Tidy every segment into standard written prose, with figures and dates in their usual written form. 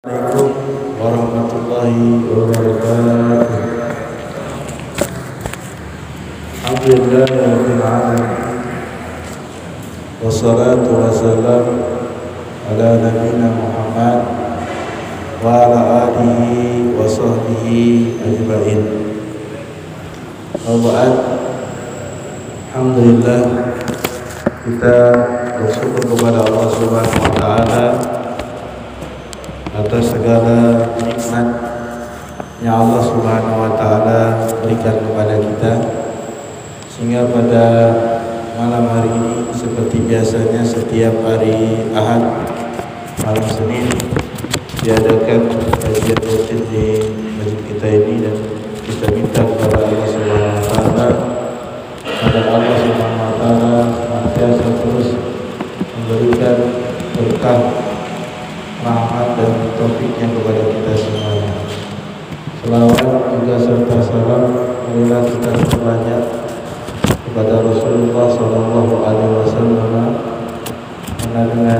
Assalamualaikum warahmatullahi wabarakatuh. Alhamdulillahirabbil alamin. Wassalatu wassalamu ala nabiyyina Muhammad wa ala alihi wa sahbihi ajma'in. Alhamdulillah, kita bersyukur kepada Allah Subhanahu wa taala atas segala nikmat yang Allah Subhanahu wa taala berikan kepada kita, sehingga pada malam hari ini seperti biasanya setiap hari Ahad malam Senin diadakan kajian rutin di masjid kita ini, dan kita minta kepada Allah Subhanahu wa taala agar Allah Subhanahu wa taala senantiasa terus memberikan berkah, rahmat dan taufiknya kepada kita semuanya. Selawat juga serta salam marilah kita perbanyak kepada Rasulullah Sallallahu Alaihi Wasallam. Karena dengan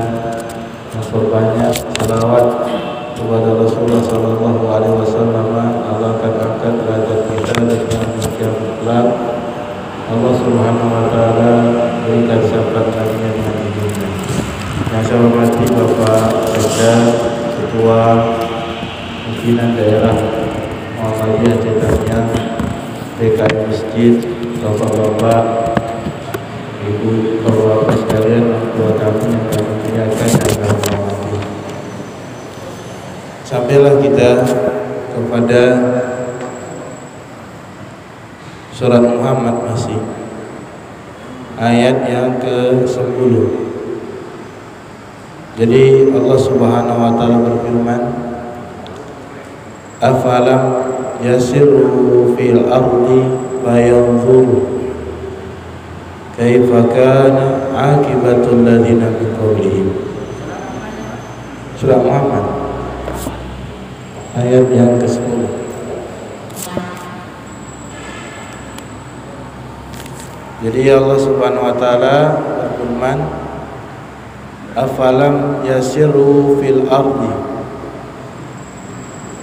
memperbanyak selawat kepada Rasulullah Sallallahu Alaihi Wasallam, Allah akan angkat derajat kita dan yang kelak Allah Subhanahu Wa Taala berikan syafaat Nabi-Nya dengan hidupnya. Yang saya hormati Bapak Sekda, Ketua Pimpinan Daerah Muhammadiyah Cetaknya, DKM Masjid, Bapak-bapak, Ibu Bapak sekalian, ketua kami yang kami muliakan dan kami hormati. Sampailah kita kepada surat Muhammad masih ayat yang ke-10. Jadi Allah Subhanahu wa taala berfirman, afalam yasiru fil ardi fayanzuru kaifa kana akibatul ladzina min qablihim. Surah Muhammad ayat yang ke-10. Jadi Allah Subhanahu wa taala berfirman, afalam yasiru fil ardi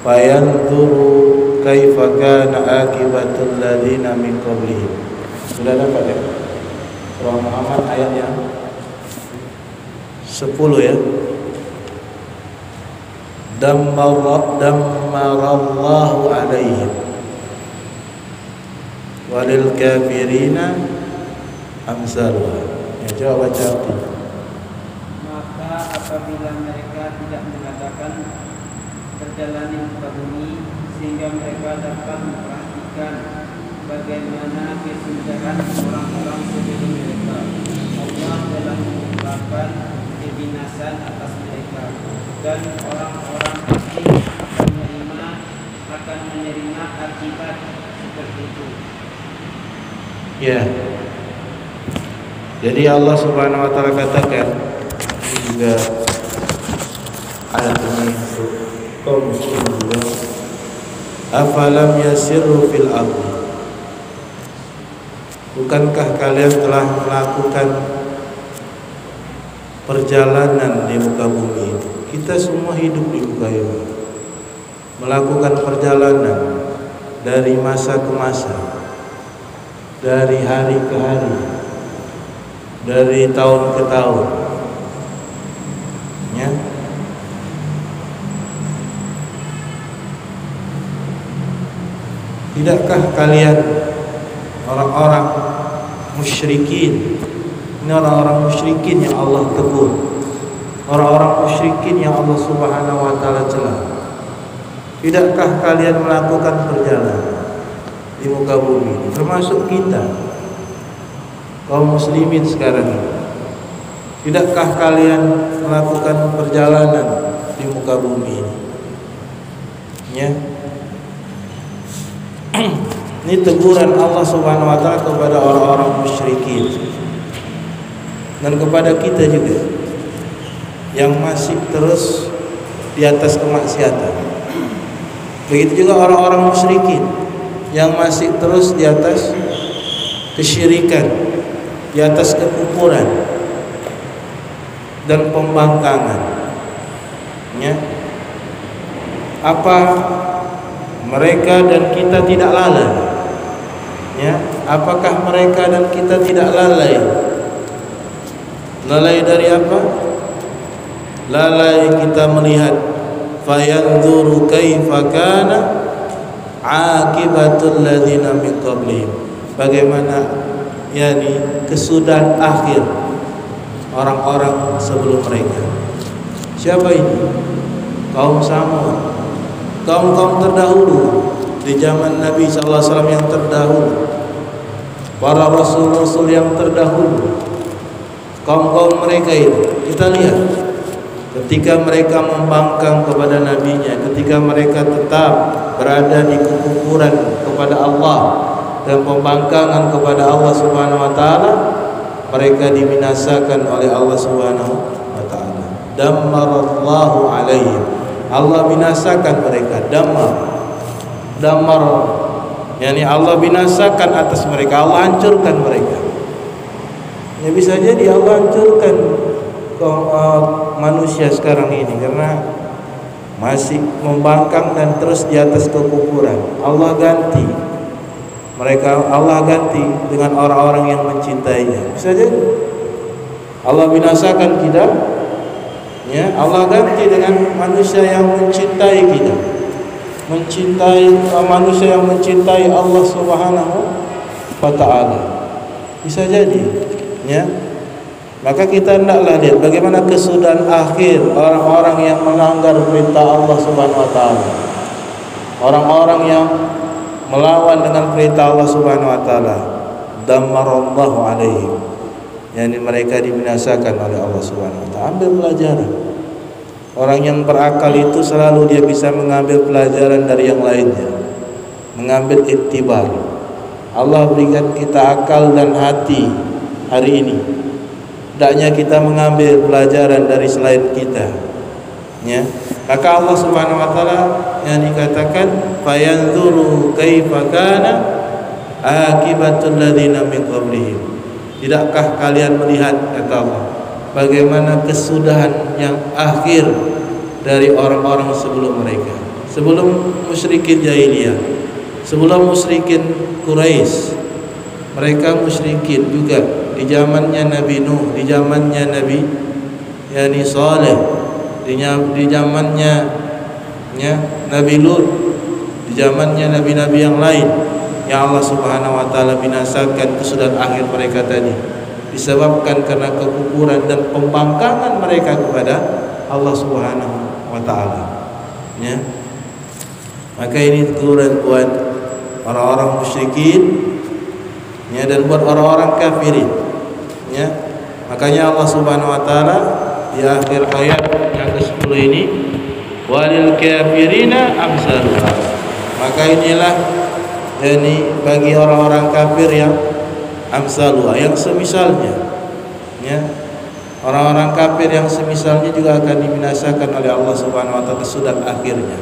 fayanzuru kaifa kana akibatul ladzina min qablihim. Sudah dapat ya? Surah Muhammad ayat yang 10 ya. Dammarallahu alaihim walil kafirina amsaluha. Ya, coba baca artinya. Apabila mereka tidak mengadakan perjalanan ke bumi, sehingga mereka dapat memperhatikan bagaimana kesudahan orang-orang sebelum mereka, Allah telah mengumpulkan kebinasan atas mereka, dan orang-orang pasti akan menerima akibat seperti itu. Ya. Jadi Allah Subhanahu wa taala katakan juga ayat ini untuk kaum muslimin juga, afalam yasiru fil ardi, bukankah kalian telah melakukan perjalanan di muka bumi? Kita semua hidup di muka bumi, melakukan perjalanan dari masa ke masa, dari hari ke hari, dari tahun ke tahun. Tidakkah kalian orang-orang musyrikin, ini orang-orang musyrikin yang Allah tegur, orang-orang musyrikin yang Allah Subhanahu wa taala cela, tidakkah kalian melakukan perjalanan di muka bumi, termasuk kita kaum muslimin sekarang ini? Tidakkah kalian melakukan perjalanan di muka bumi ini? Ya. Ini teguran Allah Subhanahu wa taala kepada orang-orang musyrikin dan kepada kita juga yang masih terus di atas kemaksiatan. Begitu juga orang-orang musyrikin yang masih terus di atas kesyirikan, di atas kekufuran dan pembangkangan. Ya. apa mereka dan kita tidak lalai? Ya, apakah mereka dan kita tidak lalai? Lalai dari apa? Lalai kita melihat fayanzuru kaifa kana akibatul ladzina min qablihim. Bagaimana yakni kesudahan akhir orang-orang sebelum mereka. Siapa ini? Kaum Samud, kaum-kaum terdahulu di zaman Nabi sallallahu alaihi wasallam yang terdahulu, para rasul-rasul yang terdahulu. Kaum-kaum mereka itu kita lihat ketika mereka membangkang kepada nabinya, ketika mereka tetap berada di kekufuran kepada Allah dan pembangkangan kepada Allah Subhanahu wa taala, mereka dibinasakan oleh Allah Subhanahu wa taala. Dammarallahu alaihim. Allah binasakan mereka. Dammar yakni Allah binasakan atas mereka, Allah hancurkan mereka. Ya bisa jadi Allah hancurkan manusia sekarang ini karena masih membangkang dan terus di atas kekufuran. Allah ganti mereka, Allah ganti dengan orang-orang yang mencintainya. Bisa jadi Allah binasakan kita, ya Allah ganti dengan manusia yang mencintai kita, mencintai manusia yang mencintai Allah Subhanahu wa taala. Bisa jadi, ya. Maka kita hendaklah lihat bagaimana kesudahan akhir orang-orang yang melanggar perintah Allah Subhanahu wa taala. Orang-orang yang melawan dengan perintah Allah Subhanahu wa taala. Dammarallahu alaihim. Yani mereka dibinasakan oleh Allah Subhanahu wa taala. Ambil pelajaran. Orang yang berakal itu selalu dia bisa mengambil pelajaran dari yang lainnya. Mengambil iktibar. Allah berikan kita akal dan hati hari ini. Hendaknya kita mengambil pelajaran dari selain kita, ya. Maka Allah Subhanahu wa taala yang dikatakan fayanzuru kaifa kana akibatul ladzina min qablihim. Tidakkah kalian melihat, kata Allah, bagaimana kesudahan yang akhir dari orang-orang sebelum mereka, sebelum musyrikin jahiliyah, sebelum musyrikin Quraisy. Mereka musyrikin juga di zamannya Nabi Nuh, di zamannya Nabi yani Saleh, di zamannya Nabi Lut, di zamannya nabi-nabi yang lain yang Allah Subhanahu wa taala binasakan kesudahan akhir mereka tadi disebabkan karena kekufuran dan pembangkangan mereka kepada Allah Subhanahu wa taala, ya. Maka ini teguran buat orang-orang musyrikin, ya, dan buat orang-orang kafirin, ya. Makanya Allah Subhanahu wa taala di akhir ayat yang ke-10 ini walil kafirina amsaluha. Maka inilah yakni bagi orang-orang kafir yang amsaluha, yang semisalnya, ya. Orang-orang kafir yang semisalnya juga akan dibinasakan oleh Allah Subhanahu wa taala kesudahan akhirnya.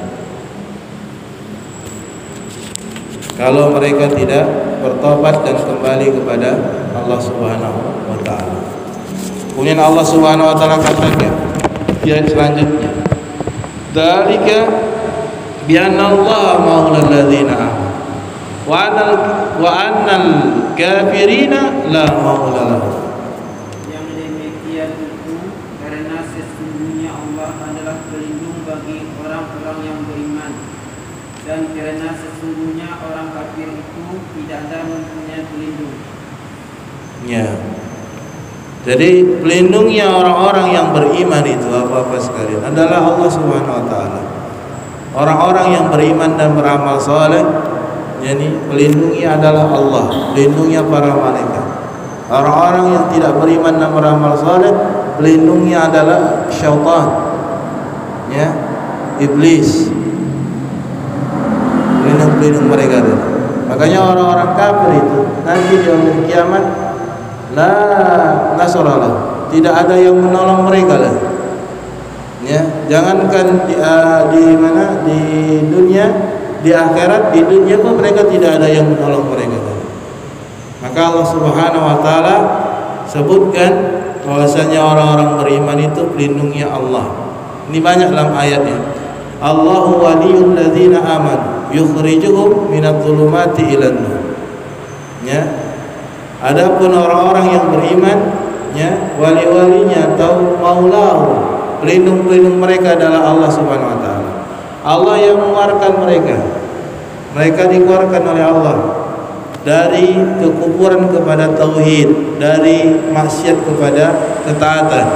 Kalau mereka tidak bertobat dan kembali kepada Allah Subhanahu wa taala. Kemudian Allah Subhanahu wa taala katakan di ayat selanjutnya, "Dzalika bi anna Allah maulal ladzina amanu wa annal kafirina la maula lahum." Yang demikian itu karena sesungguhnya Allah adalah pelindung bagi orang-orang yang beriman, dan karena sesungguhnya orang kafir itu tidak ada mempunyai pelindung. Ya. Jadi pelindungnya orang-orang yang beriman itu apa-apa sekalian adalah Allah Subhanahu wa taala. Orang-orang yang beriman dan beramal saleh, jadi pelindungnya adalah Allah, pelindungnya para malaikat. Orang-orang yang tidak beriman dan beramal saleh, pelindungnya adalah syaitan, ya, iblis. Pelindung mereka itu. Makanya orang-orang kafir itu nanti di hari kiamat la nasrallah, tidak ada yang menolong mereka lagi, ya. Jangankan di mana di dunia, di akhirat, di dunia pun mereka tidak ada yang menolong mereka lagi. Maka Allah Subhanahu wa taala sebutkan bahwasanya orang-orang beriman itu pelindungnya Allah. Ini banyak dalam ayatnya. Allahu waliyul ladzina amanu yukhrijuhum minadh-dhulumati ilan nur. Ya. Adapun orang-orang yang beriman, ya, wali-walinya atau maulahu, pelindung-pelindung mereka adalah Allah Subhanahu wa taala. Allah yang mengeluarkan mereka. Mereka dikeluarkan oleh Allah dari kekufuran kepada tauhid, dari maksiat kepada ketaatan.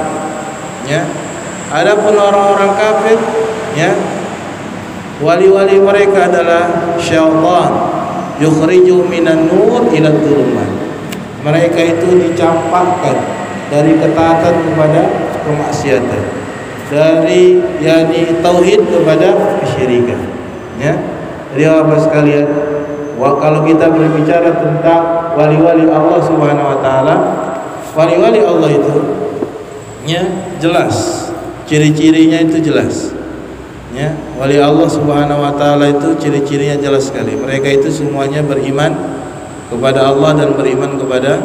Ya. Adapun orang-orang kafir, ya, wali-wali mereka adalah syaitan, yukhriju minan nur ila dhulumat. Mereka itu dicampakkan dari ketaatan kepada kemaksiatan, dari tauhid kepada kesyirikan. Ya. Jadi Bapak sekalian, kalau kita berbicara tentang wali-wali Allah Subhanahu wa taala, wali-wali Allah itu, ya, jelas, ciri-cirinya itu jelas. Ya, wali Allah Subhanahu wa taala itu ciri-cirinya jelas sekali. Mereka itu semuanya beriman kepada Allah dan beriman kepada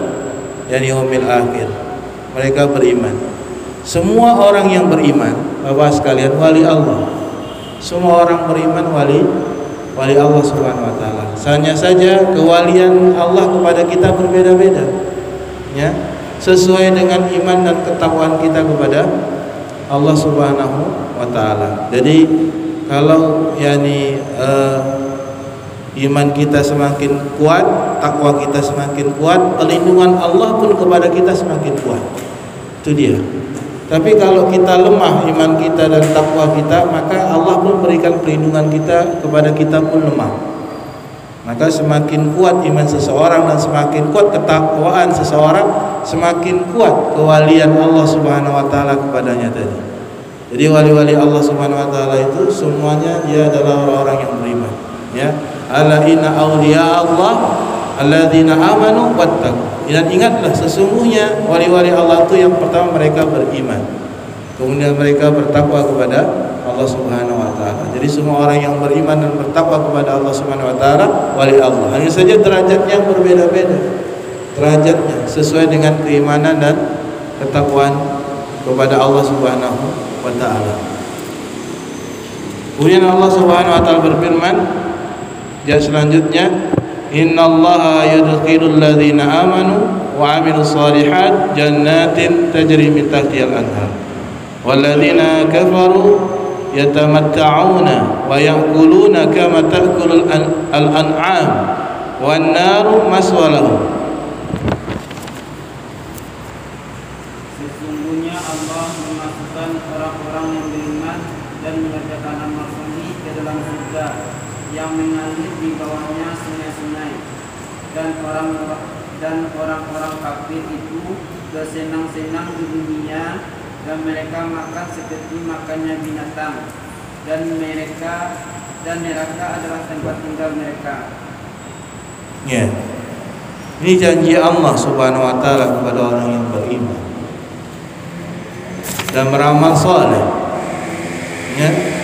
yaumil akhir. Mereka beriman. Semua orang yang beriman, Bapak sekalian, wali Allah. Semua orang beriman wali Allah Subhanahu wa taala. Hanya saja kewalian Allah kepada kita berbeda-beda. Ya, sesuai dengan iman dan ketakwaan kita kepada Allah Subhanahu wa taala. Jadi kalau iman kita semakin kuat, takwa kita semakin kuat, perlindungan Allah pun kepada kita semakin kuat. Itu dia. Tapi kalau kita lemah iman kita dan takwa kita, maka Allah pun berikan perlindungan kita kepada kita pun lemah. Maka semakin kuat iman seseorang dan semakin kuat ketakwaan seseorang, semakin kuat kewalian Allah Subhanahu wa taala kepadanya tadi. Jadi wali-wali Allah Subhanahu wa taala itu semuanya dia adalah orang-orang yang beriman. Ya. Ala inna awliya Allah alladzina amanu wattaqu. Dan ingatlah sesungguhnya wali-wali Allah itu yang pertama mereka beriman. Kemudian mereka bertakwa kepada Allah Subhanahu wa taala. Jadi semua orang yang beriman dan bertakwa kepada Allah Subhanahu wa taala wali Allah. Hanya saja derajatnya berbeda-beda. Derajatnya sesuai dengan keimanan dan ketakwaan kepada Allah Subhanahu wa taala. Kemudian Allah Subhanahu wa taala berfirman ayat selanjutnya, innallaha yadkhilul ladzina amanu wa 'amilus shalihat jannatin tajri min tahtihal anhar wal ladzina kafaru yatamatta'una wa ya'kuluna kama ta'kulul an'am wan naru maswalahum. Sesungguhnya Allah memasukkan orang-orang yang beriman dan mengerjakan amal saleh ke dalam surga yang mengalir di bawahnya sungai-sungai, dan orang-orang kafir itu bersenang-senang di dunia dan mereka makan seperti makannya binatang, dan neraka adalah tempat tinggal mereka. Ya. Ini janji Allah Subhanahu wa taala kepada orang yang beriman dan beramal saleh. Ya.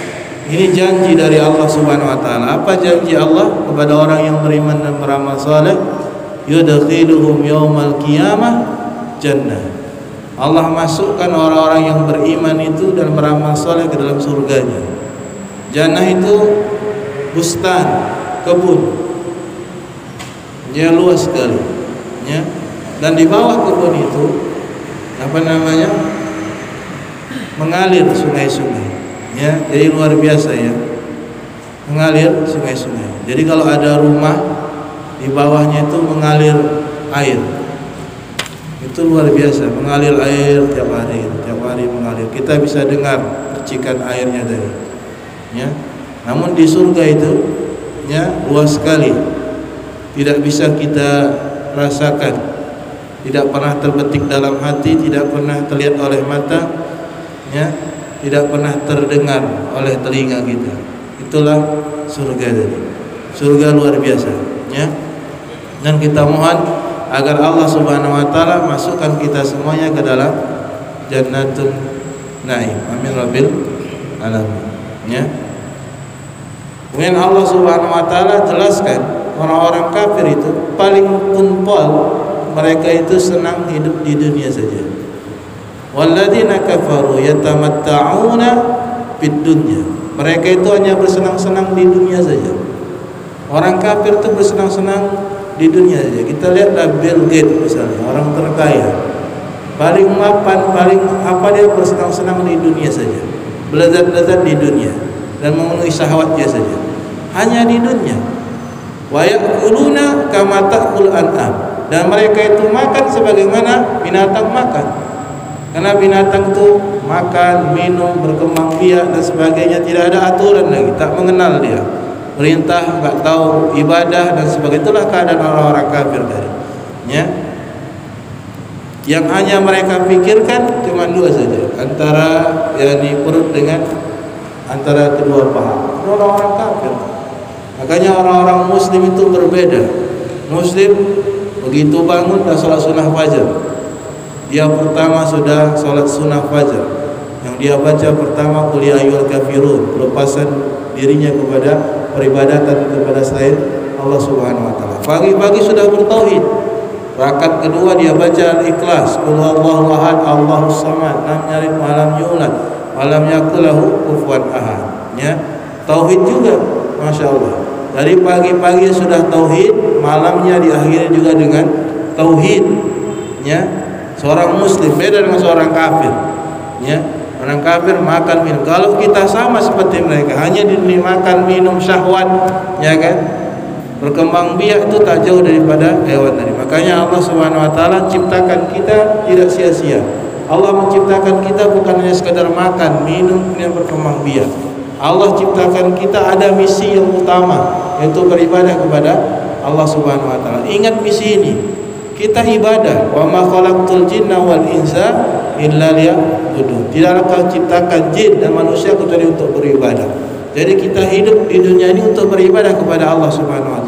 Ini janji dari Allah Subhanahu wa taala. Apa janji Allah kepada orang yang beriman dan beramal saleh? Yudkhiluhum yaumal qiyamah jannah. Allah masukkan orang-orang yang beriman itu dan beramal saleh ke dalam surganya. Jannah itu bustan, kebun. Ya, luas sekali. Ya. Dan di bawah kebun itu mengalir sungai-sungai. Ya, jadi luar biasa ya, mengalir sungai-sungai. Jadi kalau ada rumah di bawahnya itu mengalir air, itu luar biasa, mengalir air tiap hari mengalir. Kita bisa dengar percikan airnya tadi. Ya, namun di surga itu, ya, luas sekali, tidak bisa kita rasakan, tidak pernah terbetik dalam hati, tidak pernah terlihat oleh mata, ya. Tidak pernah terdengar oleh telinga kita. Itulah surga tadi. Surga luar biasa, ya. Dan kita mohon agar Allah Subhanahu wa taala masukkan kita semuanya ke dalam Jannatun Naim. Amin rabbil alamin. Ya. Kemudian Allah Subhanahu wa taala jelaskan orang-orang kafir itu paling kunpol, mereka itu senang hidup di dunia saja. Walladzina kafaru yatamatta'una fid dunya. Mereka itu hanya bersenang-senang di dunia saja. Orang kafir itu bersenang-senang di dunia saja. Kita lihatlah Bill Gates misalnya, orang terkaya. Paling mapan, paling apa, dia bersenang-senang di dunia saja. Belazat-belazat di dunia dan memenuhi syahwatnya saja. Hanya di dunia. Wa ya'kuluna kama ta'kul an'am. Dan mereka itu makan sebagaimana binatang makan. Karena binatang itu makan, minum, berkembang biak dan sebagainya, tidak ada aturan lagi, tak mengenal dia. Perintah, enggak tahu ibadah dan sebagainya. Itulah keadaan orang-orang kafir tadi. Ya. Yang hanya mereka pikirkan cuma dua saja, antara perut dengan antara kedua paha. Orang-orang kafir. Makanya orang-orang muslim itu berbeda. Muslim begitu bangun dah salat sunnah fajar. Dia pertama sudah salat sunnah fajar. Yang dia baca pertama qul ya ayyuhal kafirun, pelepasan dirinya kepada peribadatan kepada selain Allah Subhanahu wa taala. Pagi-pagi sudah bertauhid. Rakaat kedua dia baca Al-Ikhlas, qul huwallahu ahad, Allahus samad, lam yalid wa lam yulad wa lam yakul lahu kufuwan ahad. Ya, tauhid juga, masyaallah. Dari pagi-pagi sudah tauhid, malamnya diakhiri juga dengan tauhid. Ya, seorang muslim beda dengan seorang kafir. Ya, orang kafir makan minum. Kalau kita sama seperti mereka, hanya di makan minum syahwat, ya kan? Berkembang biak itu tak jauh daripada hewan tadi. Makanya Allah Subhanahu wa taala ciptakan kita tidak sia-sia. Allah menciptakan kita bukan hanya sekadar makan, minum, dan berkembang biak. Allah ciptakan kita ada misi yang utama, yaitu beribadah kepada Allah Subhanahu wa taala. Ingat misi ini. Kita ibadah. Wa ma khalaqtul jinna wal insa illa liya'budun. Tidaklah kau ciptakan jin dan manusia kecuali untuk beribadah. Jadi kita hidup di dunia ini untuk beribadah kepada Allah Subhanahu wa taala.